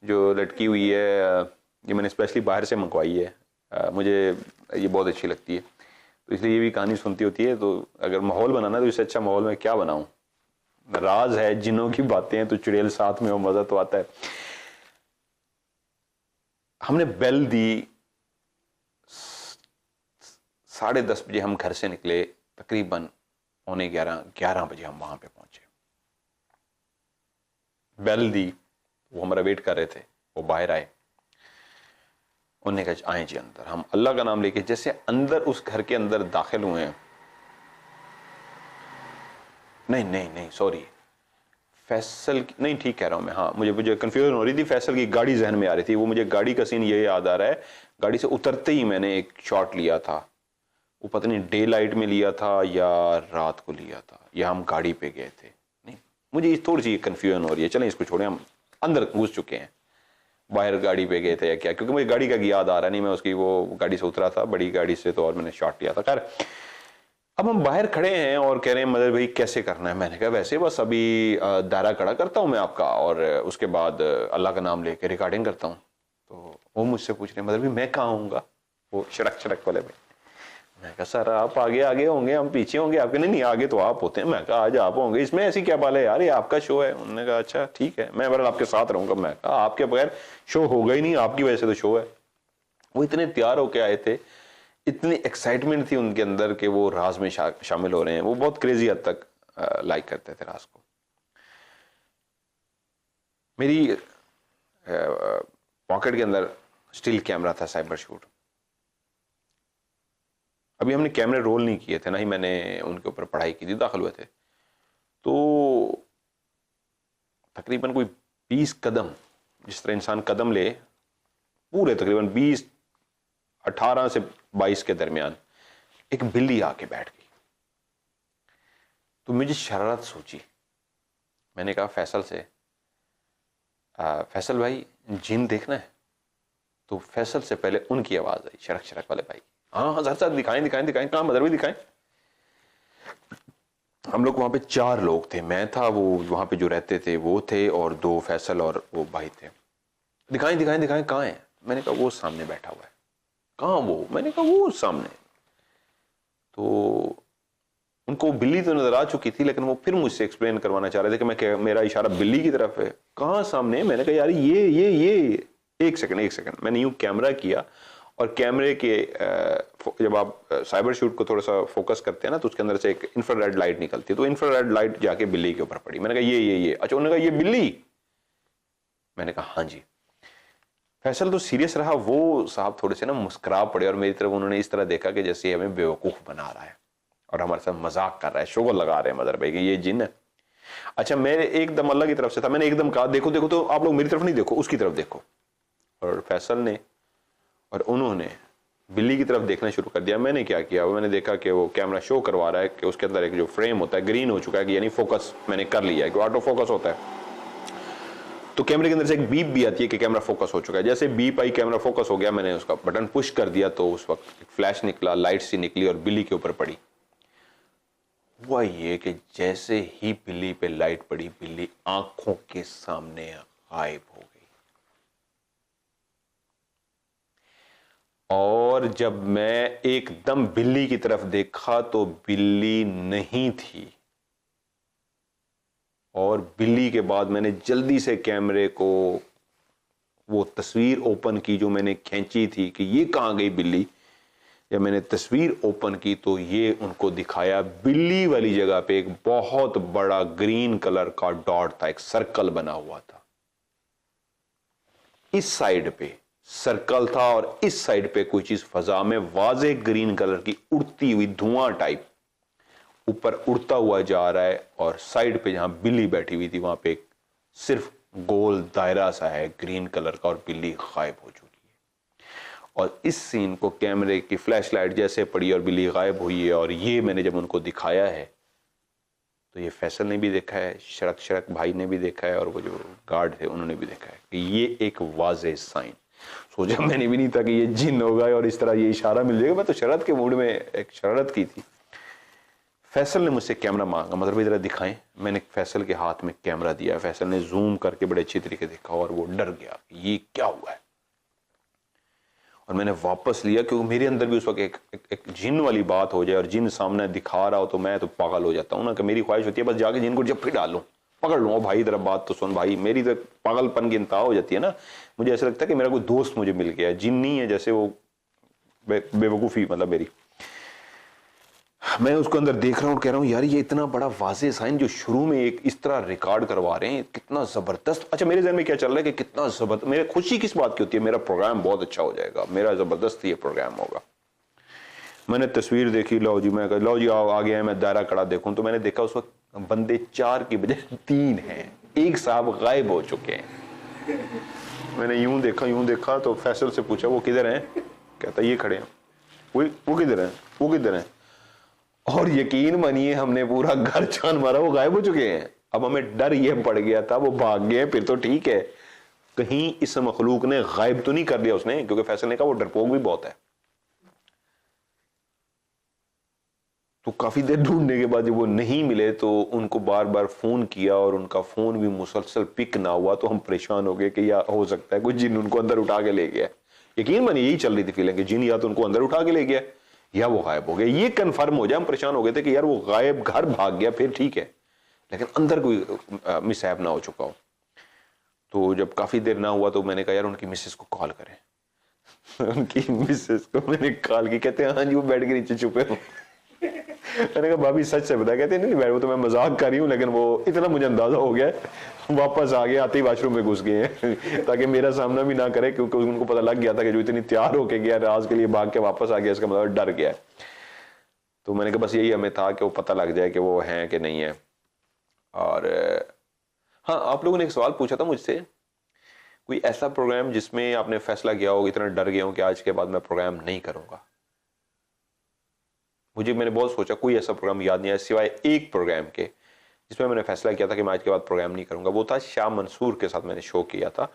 जो लटकी हुई है, ये मैंने स्पेशली बाहर से मंगवाई है, मुझे ये बहुत अच्छी लगती है, तो इसलिए ये भी कहानी सुनती होती है। तो अगर माहौल बनाना है तो इससे अच्छा माहौल में क्या बनाऊं, राज है जिनों की बातें हैं तो चुड़ैल साथ में हो, मजा तो आता है। हमने बेल दी, 10:30 बजे हम घर से निकले, तकरीबन 11:15 बजे हम वहां पे पहुंचे। बेल दी, वो हमारा वेट कर रहे थे, वो बाहर आए, उन्होंने कहा आए जी अंदर। हम अल्लाह का नाम लेके जैसे अंदर उस घर के अंदर दाखिल हुए हैं, नहीं नहीं नहीं सॉरी फैसल नहीं ठीक कह रहा हूं मैं, हाँ मुझे कंफ्यूजन हो रही थी, फैसल की गाड़ी जहन में आ रही थी। वो मुझे गाड़ी का सीन ये याद आ रहा है, गाड़ी से उतरते ही मैंने एक शॉट लिया था, वो पता नहीं डे लाइट में लिया था या रात को लिया था, या हम गाड़ी पे गए थे, नहीं मुझे थोड़ी सी कंफ्यूजन हो रही है। चलें इसको छोड़ें, हम अंदर घुस चुके हैं, बाहर गाड़ी पे गए थे या क्या, क्योंकि मुझे गाड़ी का याद आ रहा नहीं, मैं उसकी वो गाड़ी से उतरा था, बड़ी गाड़ी से, तो और मैंने शॉट लिया था। खैर अब हम बाहर खड़े हैं और कह रहे हैं मदर भाई कैसे करना है। मैंने कहा वैसे बस अभी दायरा खड़ा करता हूँ मैं आपका, और उसके बाद अल्लाह का नाम लेके रिकॉर्डिंग करता हूँ। तो वो मुझसे पूछ रहे हैं मदर भाई मैं कहाँ आऊँगा, वो शड़क शड़क वाले भाई। मैं कहा सर आप आगे आगे होंगे, हम पीछे होंगे आपके। नहीं आगे तो आप होते हैं। मैं कहा आज आप होंगे, इसमें ऐसी क्या बात है यार, ये आपका शो है। उन्होंने कहा अच्छा ठीक है, मैं बहरहाल आपके साथ रहूंगा। मैं कहा आपके बगैर शो होगा ही नहीं, आपकी वजह से तो शो है। वो इतने तैयार होके आए थे, इतनी एक्साइटमेंट थी उनके अंदर कि वो राज में शामिल हो रहे हैं। वो बहुत क्रेजी हद तक लाइक करते थे राज को। मेरी पॉकेट के अंदर स्टिल कैमरा था, साइबर शूट। अभी हमने कैमरे रोल नहीं किए थे, ना ही मैंने उनके ऊपर पढ़ाई की थी, दाखिल हुए थे। तो तकरीबन कोई 20 कदम, जिस तरह इंसान कदम ले, पूरे तकरीबन 18 से 22 के दरमियान एक बिल्ली आके बैठ गई। तो मुझे शरारत सूझी, मैंने कहा फैसल से, फैसल भाई जिन देखना है? तो फैसल से पहले उनकी आवाज आई, शरक शरक वाले भाई। हाँ हाँ सर दिखाएं दिखाएं दिखाएं, कहाँ मदर भी दिखाएं। हम लोग वहां पे 4 लोग थे, मैं था, वो वहां पे जो रहते थे वो थे, और 2 फैसल और वो भाई थे। दिखाएं दिखाएं दिखाएं, कहाँ है? मैंने कहा वो सामने बैठा हुआ है। कहाँ वो? मैंने कहा वो सामने। तो उनको बिल्ली तो नजर आ चुकी थी, लेकिन वो फिर मुझसे एक्सप्लेन करवाना चाह रहे थे कि मेरा इशारा बिल्ली की तरफ है। कहाँ सामने? मैंने कहा यार ये एक सेकंड मैंने यूं कैमरा किया, और कैमरे के जब आप साइबर शूट को थोड़ा सा फोकस करते हैं ना, तो उसके अंदर से एक इंफ्रारेड लाइट निकलती है, तो इंफ्रारेड लाइट जाके बिल्ली के ऊपर पड़ी। मैंने कहा ये अच्छा, उन्होंने कहा ये बिल्ली? मैंने कहा हाँ जी। फैसल तो सीरियस रहा, वो साहब थोड़े से ना मुस्कुरा पड़े, और मेरी तरफ उन्होंने इस तरह देखा कि जैसे हमें बेवकूफ बना रहा है और हमारे साथ मजाक कर रहा है, शोगल लगा रहे हैं मदर भाई कि ये जिन है। अच्छा मैं एकदम अल्लाह की तरफ से था, मैंने एकदम कहा देखो देखो, तो आप लोग मेरी तरफ नहीं देखो, उसकी तरफ देखो। और फैसल ने और उन्होंने बिल्ली की तरफ देखना शुरू कर दिया। मैंने क्या किया, वो मैंने देखा कि वो कैमरा शो करवा रहा है कि उसके अंदर एक जो फ्रेम होता है ग्रीन हो चुका है, कि यानी फोकस मैंने कर लिया है, कि ऑटो फोकस होता है। तो कैमरे के अंदर से एक बीप भी आती है कि कैमरा फोकस हो चुका है। जैसे बीप आई, कैमरा फोकस हो गया, मैंने उसका बटन पुश कर दिया तो उस वक्त एक फ्लैश निकला, लाइट सी निकली और बिल्ली के ऊपर पड़ी। हुआ ये कि जैसे ही बिल्ली पे लाइट पड़ी, बिल्ली आंखों के सामने गायब हो गई। और जब मैं एकदम बिल्ली की तरफ देखा तो बिल्ली नहीं थी। और बिल्ली के बाद मैंने जल्दी से कैमरे को वो तस्वीर ओपन की जो मैंने खींची थी कि ये कहाँ गई बिल्ली। जब मैंने तस्वीर ओपन की तो ये उनको दिखाया, बिल्ली वाली जगह पे एक बहुत बड़ा ग्रीन कलर का डॉट था, एक सर्कल बना हुआ था। इस साइड पे सर्कल था और इस साइड पे कोई चीज फजा में वाज़े ग्रीन कलर की उड़ती हुई धुआं टाइप ऊपर उड़ता हुआ जा रहा है। और साइड पे जहां बिल्ली बैठी हुई थी वहां पे एक सिर्फ गोल दायरा सा है ग्रीन कलर का, और बिल्ली गायब हो चुकी है। और इस सीन को कैमरे की फ्लैशलाइट जैसे पड़ी और बिल्ली गायब हुई है, और ये मैंने जब उनको दिखाया है तो ये फैसल ने भी देखा है, शरक भाई ने भी देखा है, और वो जो गार्ड थे उन्होंने भी देखा है कि ये एक वाज़े साइन। सोचा मैंने भी नहीं था कि ये जिन होगा और इस तरह ये इशारा मिल जाएगा। मैं तो शरारत के मूड में एक शरारत की थी। फैसल ने मुझसे कैमरा मांगा, मतलब भी जरा दिखाएं। मैंने फैसल के हाथ में कैमरा दिया, फैसल ने जूम करके बड़े अच्छी तरीके देखा और वो डर गया, ये क्या हुआ है। और मैंने वापस लिया क्योंकि मेरे अंदर भी उस वक्त एक जिन वाली बात हो जाए और जिन सामने दिखा रहा हो तो मैं तो पागल हो जाता हूँ ना, कि मेरी ख्वाहिश होती है बस जाके जिन को जब फिर डालूं, पकड़ लूँ। भाई इधर बात तो सुन भाई, मेरी तो पागलपन की इंतहा हो जाती है ना। मुझे ऐसा लगता है कि मेरा कोई दोस्त मुझे मिल गया है, जिन नहीं है जैसे वो बेवकूफ़ी मतलब मेरी। मैं उसको अंदर देख रहा हूँ और कह रहा हूँ यार ये इतना बड़ा वाज़े साइन जो शुरू में एक इस तरह रिकॉर्ड करवा रहे हैं, कितना ज़बरदस्त। अच्छा मेरे जहन में क्या चल रहा है कि कितना ज़बरदस्त, मेरे खुशी किस बात की होती है, मेरा प्रोग्राम बहुत अच्छा हो जाएगा, मेरा ज़बरदस्त ये प्रोग्राम होगा। मैंने तस्वीर देखी, लो जी, मैं कहा लो जी आओ आ गया, मैं दायरा कड़ा देखूं तो मैंने देखा उस वक्त बंदे 4 की बजाय 3 हैं, एक साहब गायब हो चुके हैं। मैंने यूं देखा तो फैसल से पूछा वो किधर हैं, कहता ये खड़े हैं। वो किधर हैं, वो किधर हैं। और यकीन मानिए हमने पूरा घर छान मारा, वो गायब हो चुके हैं। अब हमें डर ये पड़ गया था वो भाग गए, फिर तो ठीक है कहीं इस मखलूक ने गायब तो नहीं कर दिया उसने, क्योंकि फैसल ने कहा वो डरपोक भी बहुत है। तो काफी देर ढूंढने के बाद जब वो नहीं मिले तो उनको बार बार फोन किया और उनका फोन भी मुसलसल पिक ना हुआ, तो हम परेशान हो गए कि या हो सकता है कुछ जिन उनको अंदर उठा के ले गया। यकीन मानिए यही चल रही थी फीलिंग कि जिन या तो उनको अंदर उठा के ले गया या वो गायब हो गया। ये कंफर्म हो जाए, हम परेशान हो गए थे कि यार वो गायब, घर भाग गया फिर ठीक है, लेकिन अंदर कोई मिसहैप ना हो चुका हो। तो जब काफी देर ना हुआ तो मैंने कहा यार उनकी मिसेस को कॉल करें। उनकी मिसेस को मैंने कॉल की, कहते हैं हाँ जी वो बेड के नीचे छुपे हो। मैंने कहा भाभी सच से बता, कहते नहीं वो तो मैं मजाक कर रही हूँ, लेकिन वो इतना मुझे अंदाजा हो गया वापस आ गए, आते ही वॉशरूम में घुस गए हैं ताकि मेरा सामना भी ना करे, क्योंकि उनको पता लग गया था कि जो इतनी तैयार होके गया राज के लिए भाग के वापस आ गया, इसका मतलब डर गया। तो मैंने कहा बस यही हमें था कि वो पता लग जाए कि वो हैं कि नहीं है। और हाँ, आप लोगों ने एक सवाल पूछा था मुझसे, कोई ऐसा प्रोग्राम जिसमें आपने फैसला किया हो, इतना डर गया हूं कि आज के बाद मैं प्रोग्राम नहीं करूंगा। मैंने बहुत सोचा, कोई ऐसा प्रोग्राम याद नहीं आया सिवाय एक प्रोग्राम के जिसमें मैंने फैसला किया था कि मैं आज के बाद प्रोग्राम नहीं करूंगा। वो था शाह मंसूर के साथ मैंने शो किया था।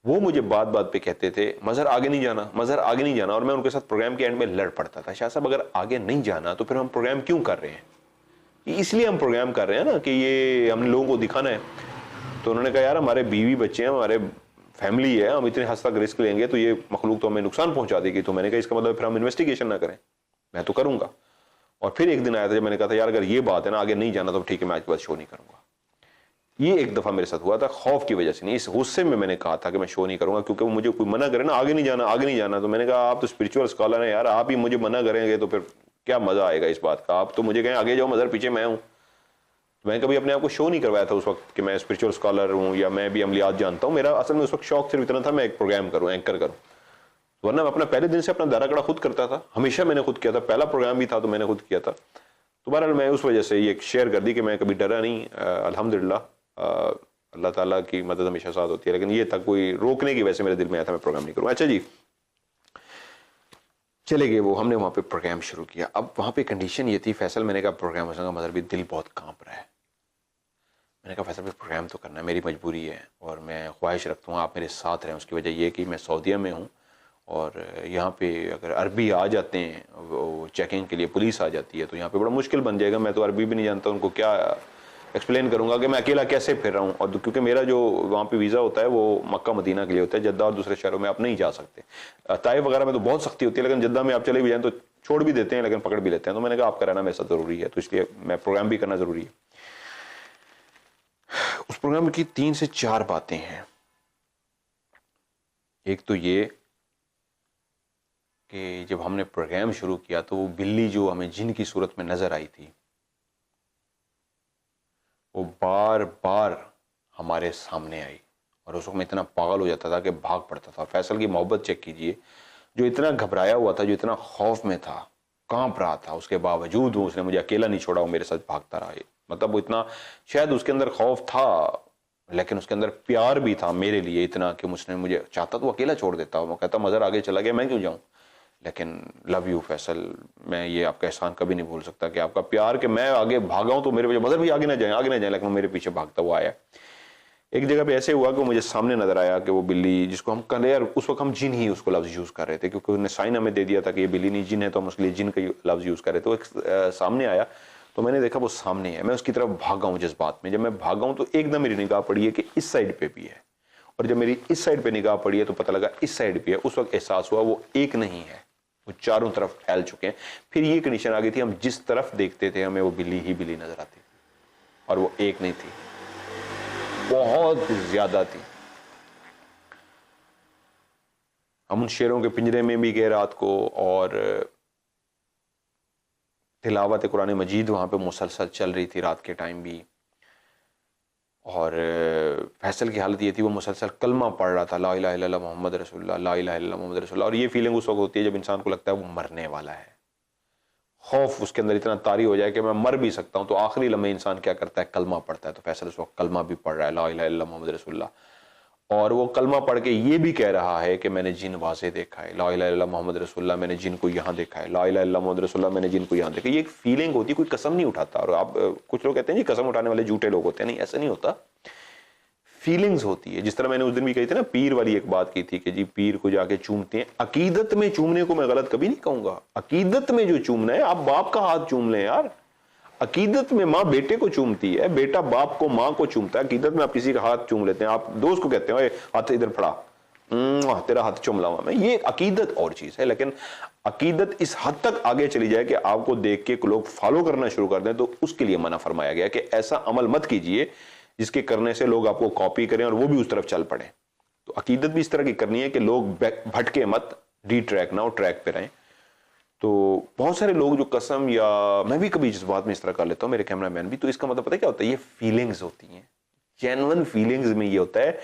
वो मुझे बात बात पे कहते थे मजहर आगे नहीं जाना, मजहर आगे नहीं जाना, और मैं उनके साथ प्रोग्राम के एंड में लड़ पड़ता था, शाह साहब अगर आगे नहीं जाना तो फिर हम प्रोग्राम क्यों कर रहे हैं, इसलिए हम प्रोग्राम कर रहे हैं ना कि ये हमने लोगों को दिखाना है। तो उन्होंने कहा यार हमारे बीवी बच्चे हैं, हमारे फैमिली है, हम इतने हद तक रिस्क लेंगे तो ये मखलूक तो हमें नुकसान पहुंचा देगी। तो मैंने कहा इसका मतलब फिर हम इन्वेस्टिगेशन ना करें, मैं तो करूंगा। और फिर एक दिन आया था जब मैंने कहा था यार अगर ये बात है ना आगे नहीं जाना तो ठीक है मैं आज के बाद शो नहीं करूंगा। ये एक दफा मेरे साथ हुआ था, खौफ की वजह से नहीं, इस गुस्से में मैंने कहा था कि मैं शो नहीं करूंगा, क्योंकि वो मुझे कोई मना करे ना आगे नहीं जाना, आगे नहीं जाना। तो मैंने कहा आप तो स्पिरिचुअल स्कॉलर हैं यार, आप ही मुझे मना करेंगे तो फिर क्या मजा आएगा इस बात का। आप तो मुझे कहें आगे जाओ, मजहर पीछे मैं हूँ। मैं कभी अपने आप को शो नहीं करवाया था उस वक्त कि मैं स्पिरिचुअल स्कॉलर हूँ या मैं भी अमलियात जानता हूँ। मेरा असल में उस वक्त शौक सिर्फ इतना था मैं एक प्रोग्राम करूँ, एंकर करूँ, वरना मैं अपना पहले दिन से अपना दायरा कड़ा खुद करता था, हमेशा मैंने खुद किया था, पहला प्रोग्राम भी था तो मैंने खुद किया था। तो बहरहाल मैं उस वजह से ये शेयर कर दी कि मैं कभी डरा नहीं, अल्हम्दुलिल्लाह अल्लाह ताला की मदद हमेशा साथ होती है, लेकिन ये तक कोई रोकने की वजह से मेरे दिल में आया था मैं प्रोग्राम नहीं करूँ। अच्छा जी, चले गए वो, हमने वहाँ पे प्रोग्राम शुरू किया। अब वहाँ पे कंडीशन ये थी, फैसल मैंने कहा प्रोग्राम होगा मगर भी दिल बहुत कांप रहा है। मैंने कहा फैसल भाई प्रोग्राम तो करना है, मेरी मजबूरी है और मैं ख्वाहिश रखता हूँ आप मेरे साथ रहें। उसकी वजह ये कि मैं सऊदीया में हूँ और यहाँ पे अगर अरबी आ जाते हैं वो चेकिंग के लिए, पुलिस आ जाती है तो यहाँ पे बड़ा मुश्किल बन जाएगा। मैं तो अरबी भी नहीं जानता, उनको क्या एक्सप्लेन करूँगा कि मैं अकेला कैसे फिर रहा हूँ। और क्योंकि मेरा जो वहाँ पे वीज़ा होता है वो मक्का मदीना के लिए होता है, जद्दा और दूसरे शहरों में आप नहीं जा सकते। ताइफ वगैरह में तो बहुत सख्ती होती है, लेकिन जद्दा में आप चले भी जाएँ तो छोड़ भी देते हैं, लेकिन पकड़ भी लेते हैं। तो मैंने कहा आपका रहना मेरे साथ ज़रूरी है, तो इसलिए मैं प्रोग्राम भी करना ज़रूरी है। उस प्रोग्राम की 3 से 4 बातें हैं। एक तो ये कि जब हमने प्रोग्राम शुरू किया तो वो बिल्ली जो हमें जिन की सूरत में नजर आई थी वो बार बार हमारे सामने आई और उस वक्त मैं इतना पागल हो जाता था कि भाग पड़ता था। फैसल की मोहब्बत चेक कीजिए, जो इतना घबराया हुआ था, जो इतना खौफ में था, कांप रहा था, उसके बावजूद वो उसने मुझे अकेला नहीं छोड़ा, वो मेरे साथ भागता रहा। मतलब वो इतना, शायद उसके अंदर खौफ था लेकिन उसके अंदर प्यार भी था मेरे लिए इतना कि उसने मुझे चाहता तो अकेला छोड़ देता। वो कहता मज़र आगे चला गया, मैं क्यों जाऊँ, लेकिन लव यू फैसल, मैं ये आपका एहसान कभी नहीं भूल सकता कि आपका प्यार, कि मैं आगे भागा हूं तो मेरे वजह मदर भी आगे ना जाए, लेकिन मेरे पीछे भागता हुआ आया। एक जगह पे ऐसे हुआ कि मुझे सामने नजर आया कि वो बिल्ली जिसको हम कह रहे यार, उस वक्त हम जिन ही उसको लफ्ज यूज कर रहे थे क्योंकि उन्होंने साइन हमें दे दिया था कि ये बिल्ली नहीं जिन है, तो हम उसके लिए जिन का लफ्ज यूज कर रहे थे। तो एक सामने आया तो मैंने देखा वो सामने है, मैं उसकी तरफ भागा हूँ जज्बात में। जब मैं भागा हूँ तो एकदम मेरी निगाह पड़ी है कि इस साइड पे भी है, और जब मेरी इस साइड पे निगाह पड़ी है तो पता लगा इस साइड पे है। उस वक्त एहसास हुआ वो एक नहीं है, वो चारों तरफ फैल चुके हैं। फिर ये कंडीशन आ गई थी, हम जिस तरफ देखते थे हमें वो बिल्ली ही बिल्ली नजर आती थी और वो एक नहीं थी, बहुत ज्यादा थी। हम उन शेरों के पिंजरे में भी गए रात को और तिलावत कुरान मजीद वहां पे मुसलसल चल रही थी रात के टाइम भी। और फैसल की हालत ये थी वो मुसलसल कलमा पढ़ रहा था, ला इलाहा इल्लल्लाह मोहम्मद रसूलुल्लाह, ला इलाहा इल्लल्लाह मोहम्मद रसूलुल्लाह। और ये फीलिंग उस वक्त होती है जब इंसान को लगता है वो मरने वाला है, खौफ उसके अंदर इतना तारी हो जाए कि मैं मर भी सकता हूं, तो आखिरी लम्हे इंसान क्या करता है, कलमा पढ़ता है। तो फैसल उस वक्त कलमा भी पढ़ रहा है, ला इलाहा इल्लल्लाह मोहम्मद रसूलुल्लाह, और वो कलमा पढ़ के ये भी कह रहा है कि मैंने जिन वाज़े देखा है, ला इलाहा इल्लल्लाह मोहम्मद रसूलुल्लाह, मैंने जिन को यहाँ देखा है, ला इलाहा इल्लल्लाह मोहम्मद रसूलुल्लाह, मैंने जिन को यहाँ देखा। ये एक फीलिंग होती है, कोई कसम नहीं उठाता। और आप कुछ लोग कहते हैं जी कसम उठाने वाले झूठे लोग होते हैं, नहीं ऐसा नहीं होता, फीलिंग्स होती है। जिस तरह मैंने उस दिन भी कही थी ना, पीर वाली एक बात की थी कि जी पीर को जाके चूमते हैं। अकीदत में चूमने को मैं गलत कभी नहीं कहूंगा, अकीदत में जो चूमना है, आप बाप का हाथ चूम लें यार। अकीदत में माँ बेटे को चूमती है, बेटा बाप को, माँ को चूमता है। अकीदत में आप किसी का हाथ चूम लेते हैं, आप दोस्त को कहते हैं हाथ इधर फड़ा, तेरा हाथ चूम लाऊंगा मैं, ये अकीदत और चीज है। लेकिन अकीदत इस हद तक आगे चली जाए कि आपको देख के लोग फॉलो करना शुरू कर दें, तो उसके लिए मना फरमाया गया कि ऐसा अमल मत कीजिए जिसके करने से लोग आपको कॉपी करें और वो भी उस तरफ चल पड़े। तो अकीदत भी इस तरह की करनी है कि लोग भटके मत, डी ट्रैक ना हो, ट्रैक पे रहें। तो बहुत सारे लोग जो कसम, या मैं भी कभी जज्बात में इस तरह कर लेता हूं, मेरे कैमरामैन भी, तो इसका मतलब पता है क्या होता है, ये फीलिंग्स होती हैं। जेन्युइन फीलिंग्स में ये होता है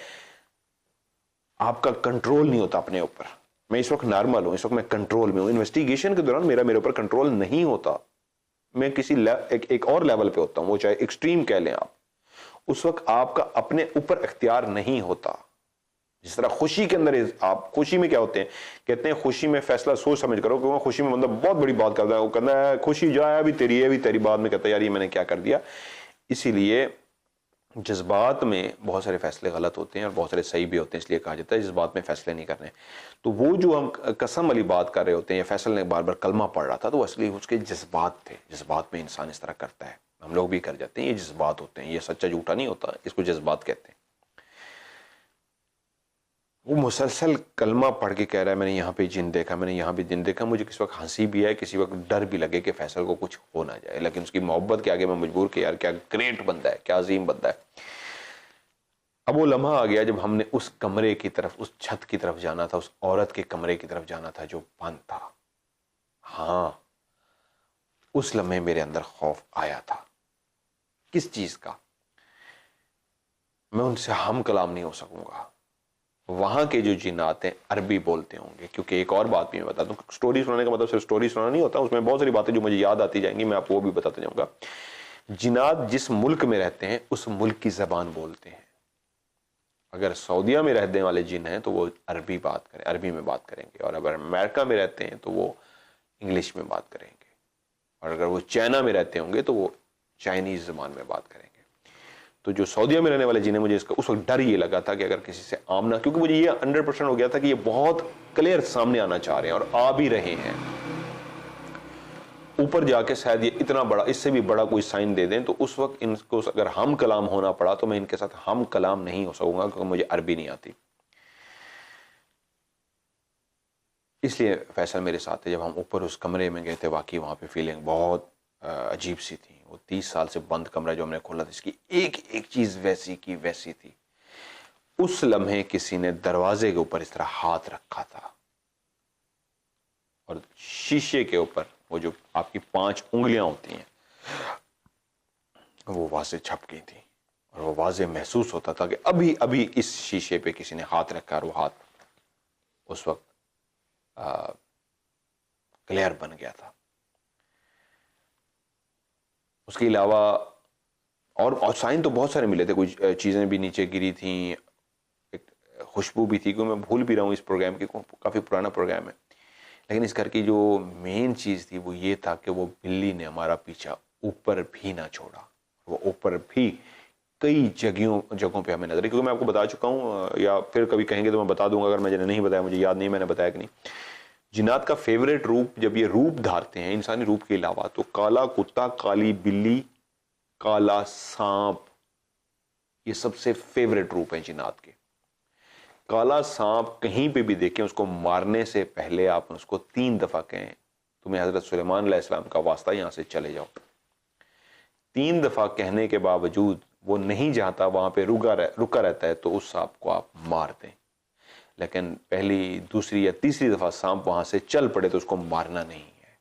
आपका कंट्रोल नहीं होता अपने ऊपर। मैं इस वक्त नॉर्मल हूं, इस वक्त मैं कंट्रोल में हूं। इन्वेस्टिगेशन के दौरान मेरे ऊपर कंट्रोल नहीं होता, मैं किसी एक और लेवल पे होता हूं, वो चाहे एक्सट्रीम कह लें आप। उस वक्त आपका अपने ऊपर इख्तियार नहीं होता। जिस तरह खुशी के अंदर आप, खुशी में क्या होते हैं, कहते हैं खुशी में फैसला सोच समझ करो, क्योंकि खुशी में बंदा बहुत बड़ी बात करता है, वो कहता है खुशी जो है भी तेरी है, भी तेरी, बाद में कहता है यार ये मैंने क्या कर दिया। इसीलिए जज्बात में बहुत सारे फैसले गलत होते हैं और बहुत सारे सही भी होते हैं, इसलिए कहा जाता है जज्बात में फैसले नहीं करने। तो वो जो हम कसम वाली बात कर रहे होते हैं, या फैसल ने बार बार कलमा पढ़ रहा था, तो असली उसके जज्बात थे। जज्बात में इंसान इस तरह करता है, हम लोग भी कर जाते हैं, ये जज्बात होते हैं, ये सच्चा झूठा नहीं होता, इसको जज्बात कहते हैं। वो मुसलसल कलमा पढ़ के कह रहा है मैंने यहाँ पे जिन देखा, मैंने यहाँ भी जिन देखा। मुझे किसी वक्त हंसी भी है, किसी वक्त डर भी लगे कि फैसल को कुछ हो ना जाए, लेकिन उसकी मोहब्बत के आगे मैं मजबूर कि यार क्या ग्रेट बंदा है, क्या अजीम बंदा है। अब वो लम्हा आ गया जब हमने उस कमरे की तरफ, उस छत की तरफ जाना था, उस औरत के कमरे की तरफ जाना था जो बंद था। हाँ, उस लम्हे मेरे अंदर खौफ आया था। किस चीज का? मैं उनसे हम कलाम नहीं हो सकूंगा। वहां के जो जिन्नात हैं अरबी बोलते होंगे, क्योंकि एक और बात भी मैं बताता हूँ, स्टोरी सुनाने का मतलब सिर्फ स्टोरी सुनाना नहीं होता, उसमें बहुत सारी बातें जो मुझे याद आती जाएंगी, मैं आपको वो भी बताता जाऊंगा। जिन्नात जिस मुल्क में रहते हैं उस मुल्क की जबान बोलते हैं। अगर सऊदीया में रहने वाले जिन हैं तो वो अरबी बात करें, अरबी में बात करेंगे, और अगर अमेरिका में रहते हैं तो वो इंग्लिश में बात करेंगे, और अगर वो चाइना में रहते होंगे तो वो चाइनीज़ ज़बान में बात करेंगे। तो जो सऊदीया में रहने वाले जिन्हें मुझे इसका उस वक्त डर ये लगा था कि अगर किसी से आमना, क्योंकि मुझे ये 100% हो गया था कि ये बहुत क्लियर सामने आना चाह रहे हैं और आ भी रहे हैं, ऊपर जाके शायद ये इतना बड़ा, इससे भी बड़ा कोई साइन दे दें, तो उस वक्त इनको अगर हम कलाम होना पड़ा तो मैं इनके साथ हम कलाम नहीं हो सकूंगा, क्योंकि मुझे अरबी नहीं आती। इसलिए फैसल मेरे साथ थे। जब हम ऊपर उस कमरे में गए थे, वाकई वहाँ पे फीलिंग बहुत अजीब सी थी। वो 30 साल से बंद कमरा जो हमने खोला था, इसकी एक एक चीज़ वैसी की वैसी थी। उस लम्हे किसी ने दरवाजे के ऊपर इस तरह हाथ रखा था और शीशे के ऊपर वो जो आपकी 5 उंगलियां होती हैं वो वाज़े छप गई थी, और वो वाज़े महसूस होता था कि अभी अभी इस शीशे पे किसी ने हाथ रखा, और वो हाथ उस वक्त क्लियर बन गया था। उसके अलावा और साइन तो बहुत सारे मिले थे, कुछ चीज़ें भी नीचे गिरी थी, एक खुशबू भी थी, क्योंकि मैं भूल भी रहा हूँ इस प्रोग्राम की, काफ़ी पुराना प्रोग्राम है। लेकिन इस घर की जो मेन चीज़ थी वो ये था कि वो बिल्ली ने हमारा पीछा ऊपर भी ना छोड़ा। वो ऊपर भी कई जगहों पे हमें नजर आई, क्योंकि मैं आपको बता चुका हूँ, या फिर कभी कहेंगे तो मैं बता दूंगा अगर मैंने नहीं बताया, मुझे याद नहीं मैंने बताया कि नहीं। जिन्नात का फेवरेट रूप जब ये रूप धारते हैं इंसानी रूप के अलावा, तो काला कुत्ता, काली बिल्ली, काला सांप, ये सबसे फेवरेट रूप है जिन्नात के। काला सांप कहीं पे भी देखें, उसको मारने से पहले आप उसको 3 दफा कहें, तुम्हें हजरत सुलेमान अलैहिस्सलाम का वास्ता, यहां से चले जाओ। 3 दफा कहने के बावजूद वो नहीं जाता, वहां पे रुका रहता है, तो उस सांप को आप मार दें। लेकिन पहली, दूसरी या तीसरी दफा सांप वहां से चल पड़े तो उसको मारना नहीं है।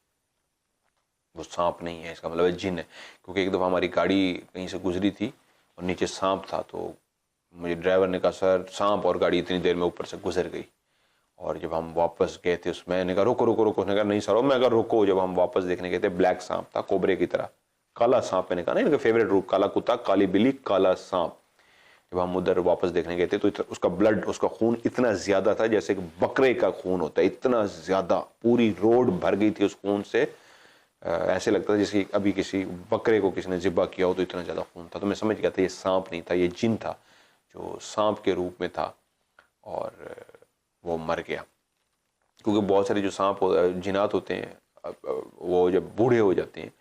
वो सांप नहीं है, इसका मतलब है जिन है। क्योंकि एक दफा हमारी गाड़ी कहीं से गुजरी थी और नीचे सांप था, तो मुझे ड्राइवर ने कहा सर सांप, और गाड़ी इतनी देर में ऊपर से गुजर गई। और जब हम वापस गए थे, उसमें मैंने कहा रुको रुको रुको, उसने कहा नहीं सर, मैं कहा रुको। जब हम वापस देखने गए थे, ब्लैक सांप था, कोबरे की तरह, काला सांप। मैंने कहा ना इनका फेवरेट रूप, काला कुत्ता, काली बिल्ली, काला सांप। जब हम उधर वापस देखने गए थे तो उसका ब्लड, उसका खून इतना ज्यादा था जैसे कि बकरे का खून होता है, इतना ज्यादा, पूरी रोड भर गई थी उस खून से। ऐसे लगता था जैसे अभी किसी बकरे को किसी ने ज़िब्हा किया हो, तो इतना ज्यादा खून था। तो मैं समझ गया था ये सांप नहीं था, ये जिन था जो सांप के रूप में था, और वो मर गया। क्योंकि बहुत सारे जो सांप जिनात होते हैं, वो जब बूढ़े हो जाते हैं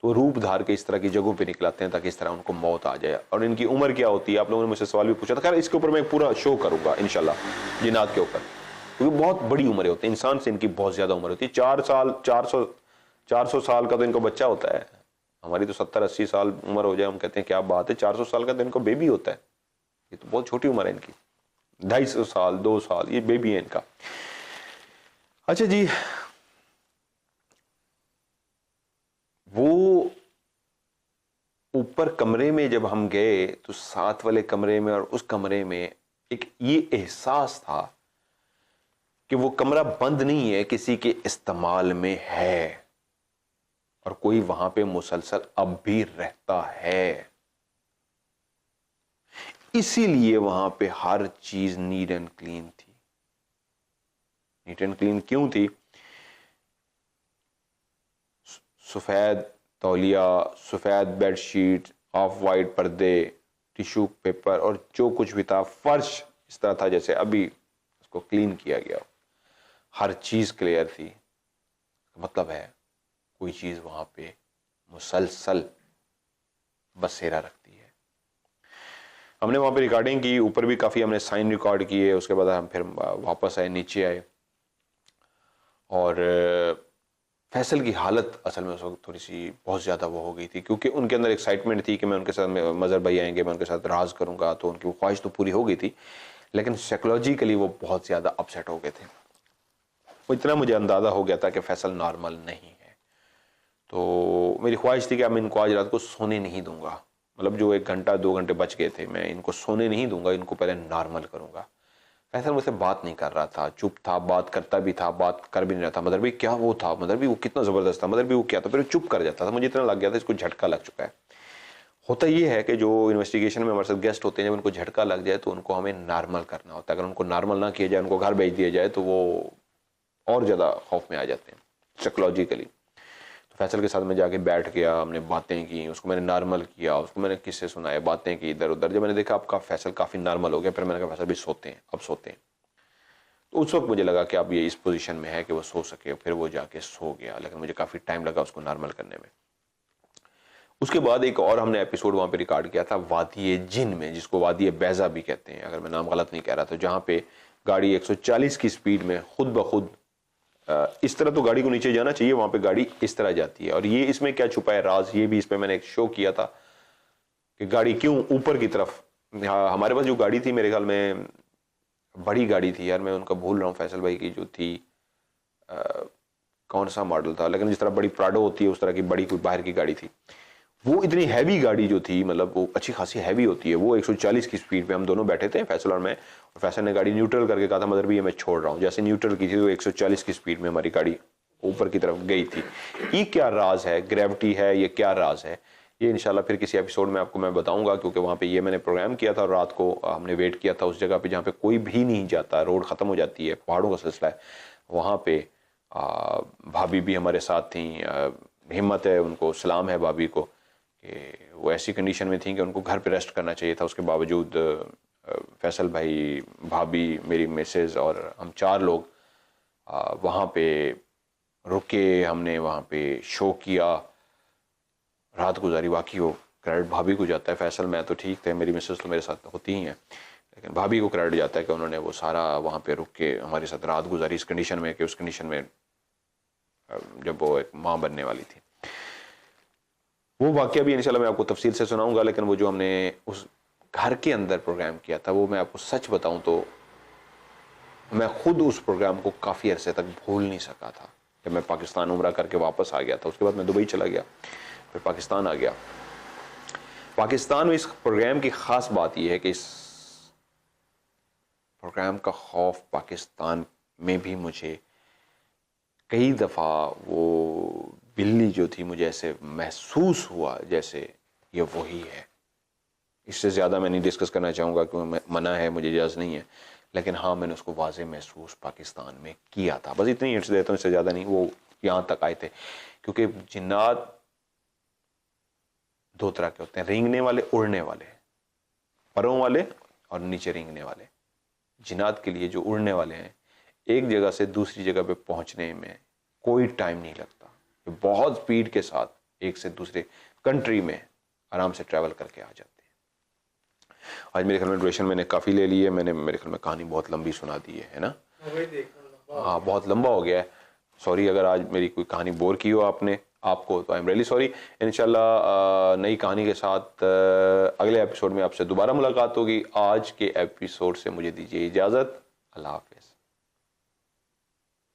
तो वो रूप धार के इस तरह की जगहों पे निकलाते हैं ताकि इस तरह उनको मौत आ जाए। और इनकी उम्र क्या होती है, आप लोगों ने मुझसे सवाल भी पूछा था। खैर इसके ऊपर मैं पूरा शो करूंगा इंशाल्लाह जिनात के ऊपर, क्योंकि बहुत बड़ी उम्र होती है, इंसान से इनकी बहुत ज्यादा उम्र होती है। 400 साल का तो इनको बच्चा होता है। हमारी तो 70-80 साल उम्र हो जाए, हम कहते हैं क्या बात है, 400 साल का तो इनको बेबी होता है। ये तो बहुत छोटी उम्र है इनकी, 250 साल, 2 साल, ये बेबी है इनका। अच्छा जी, वो ऊपर कमरे में जब हम गए तो साथ वाले कमरे में और उस कमरे में एक ये एहसास था कि वो कमरा बंद नहीं है, किसी के इस्तेमाल में है, और कोई वहां पे मुसलसल अब भी रहता है। इसीलिए वहां पे हर चीज नीट एंड क्लीन थी। नीट एंड क्लीन क्यों थी? सफेद तौलिया, सफेद बेडशीट, ऑफ वाइट पर्दे, टिश्यू पेपर, और जो कुछ भी था, फर्श इस तरह था जैसे अभी उसको क्लीन किया गया। हर चीज क्लियर थी। मतलब है कोई चीज वहां पे मुसलसल बसेरा रखती है। हमने वहां पे रिकॉर्डिंग की, ऊपर भी काफी हमने साइन रिकॉर्ड किए। उसके बाद हम फिर वापस आए, नीचे आए, और फैसल की हालत असल में उस वक्त थोड़ी सी बहुत ज़्यादा वो हो गई थी, क्योंकि उनके अंदर एक्साइटमेंट थी कि मैं उनके साथ, मज़हर भाई आएंगे, मैं उनके साथ राज करूंगा, तो उनकी वो ख्वाहिश तो पूरी हो गई थी, लेकिन साइकोलॉजिकली वो बहुत ज़्यादा अपसेट हो गए थे। वो इतना मुझे अंदाज़ा हो गया था कि फैसल नॉर्मल नहीं है। तो मेरी ख्वाहिश थी कि अब मैं इनको आज रात को सोने नहीं दूंगा, मतलब जो 1 घंटा 2 घंटे बच गए थे, मैं इनको सोने नहीं दूंगा, इनको पहले नॉर्मल करूंगा। फैसल मुझसे बात नहीं कर रहा था, चुप था, बात करता भी था, बात कर भी नहीं रहा था। मदर भी क्या वो था, मदर भी वो कितना ज़बरदस्त था, मदर भी वो क्या था, फिर चुप कर जाता था। मुझे इतना लग गया था इसको झटका लग चुका है। होता ये है कि जो इन्वेस्टिगेशन में हमारे साथ गेस्ट होते हैं, जब उनको झटका लग जाए तो उनको हमें नॉर्मल करना होता है। अगर उनको नॉर्मल ना किया जाए, उनको घर भेज दिया जाए, तो वो और ज़्यादा खौफ में आ जाते हैं। साइकोलॉजिकली। तो फैसल के साथ मैं जाके बैठ गया, हमने बातें की, उसको मैंने नॉर्मल किया, उसको मैंने किस्से सुनाए, बातें की इधर उधर। जब मैंने देखा आपका फैसल काफ़ी नॉर्मल हो गया, फिर मैंने कहा फैसल भी सोते हैं, अब सोते हैं। तो उस वक्त मुझे लगा कि अब ये इस पोजीशन में है कि वो सो सके, फिर वो जाके सो गया, लेकिन मुझे काफ़ी टाइम लगा उसको नॉर्मल करने में। उसके बाद एक और हमने एपिसोड वहाँ पे रिकॉर्ड किया था वादी जिन में, जिसको वादी बैजा भी कहते हैं, अगर मैं नाम गलत नहीं कह रहा, तो जहाँ पे गाड़ी 140 की स्पीड में खुद ब खुद इस तरह तो गाड़ी को नीचे जाना चाहिए, वहाँ पे गाड़ी इस तरह जाती है। और ये इसमें क्या छुपा है राज, ये भी इसमें मैंने एक शो किया था कि गाड़ी क्यों ऊपर की तरफ। हमारे पास जो गाड़ी थी मेरे ख्याल में बड़ी गाड़ी थी यार, मैं उनका भूल रहा हूँ, फैसल भाई की जो थी कौन सा मॉडल था, लेकिन जिस तरह बड़ी प्राडो होती है उस तरह की बड़ी कोई बाहर की गाड़ी थी। वो इतनी हैवी गाड़ी जो थी, मतलब वो अच्छी खासी हैवी होती है, वो 140 की स्पीड पे हम दोनों बैठे थे फैसल और मैं, और फैसल ने गाड़ी न्यूट्रल करके कहा था मदर भी ये मैं छोड़ रहा हूँ। जैसे न्यूट्रल की थी तो 140 की स्पीड में हमारी गाड़ी ऊपर की तरफ गई थी। ये क्या राज है, ग्रेविटी है, ये क्या राज है, ये इंशाल्लाह फिर किसी एपिसोड में आपको मैं बताऊंगा, क्योंकि वहाँ पे ये मैंने प्रोग्राम किया था और रात को हमने वेट किया था उस जगह पे जहाँ पे कोई भी नहीं जाता, रोड ख़त्म हो जाती है, पहाड़ों का सिलसिला है। वहाँ पे भाभी भी हमारे साथ थी, हिम्मत है उनको, सलाम है भाभी को कि वो ऐसी कंडीशन में थी कि उनको घर पे रेस्ट करना चाहिए था, उसके बावजूद फैसल भाई, भाभी, मेरी मिसेज और हम 4 लोग वहाँ पे रुके, हमने वहाँ पे शो किया, रात गुजारी। बाकी वो क्रेडिट भाभी को जाता है, फैसल मैं तो ठीक थे, मेरी मिसेज तो मेरे साथ होती ही हैं, लेकिन भाभी को क्रेडिट जाता है कि उन्होंने वो सारा वहाँ पे रुक के हमारे साथ रात गुजारी इस कंडीशन में कि उस कंडीशन में जब वो एक माँ बनने वाली थी। वो वाक़या भी इंशाल्लाह मैं आपको तफसील से सुनाऊंगा, लेकिन वो जो हमने उस घर के अंदर प्रोग्राम किया था, वो मैं आपको सच बताऊं तो मैं खुद उस प्रोग्राम को काफ़ी अरसे तक भूल नहीं सका था। जब मैं पाकिस्तान उम्रा करके वापस आ गया था, उसके बाद मैं दुबई चला गया, फिर पाकिस्तान आ गया। पाकिस्तान में इस प्रोग्राम की ख़ास बात यह है कि इस प्रोग्राम का खौफ पाकिस्तान में भी मुझे कई दफ़ा वो बिल्ली जो थी मुझे ऐसे महसूस हुआ जैसे ये वही है। इससे ज़्यादा मैं नहीं डिस्कस करना चाहूँगा क्योंकि मना है, मुझे इजाज़त नहीं है, लेकिन हाँ मैंने उसको वाज़े महसूस पाकिस्तान में किया था। बस इतनी हिंट्स देता हूँ, इससे ज़्यादा नहीं। वो यहाँ तक आए थे क्योंकि जिन्नात 2 तरह के होते हैं, रेंगने वाले, उड़ने वाले, परों वाले और नीचे रेंगने वाले। जिन्नात के लिए जो उड़ने वाले हैं, एक जगह से दूसरी जगह पे पहुँचने में कोई टाइम नहीं लगता, बहुत स्पीड के साथ एक से दूसरे कंट्री में आराम से ट्रैवल करके आ जाते हैं। आज मेरे ख्याल में ड्यूरेशन मैंने काफ़ी ले ली है, मैंने मेरे ख्याल में कहानी बहुत लंबी सुना दी है ना? हाँ बहुत लंबा हो गया है। सॉरी अगर आज मेरी कोई कहानी बोर की हो आपको, तो आई एम रियली सॉरी। इंशाल्लाह नई कहानी के साथ अगले एपिसोड में आपसे दोबारा मुलाकात होगी। आज के एपिसोड से मुझे दीजिए इजाज़त। अल्लाह हाफिज़।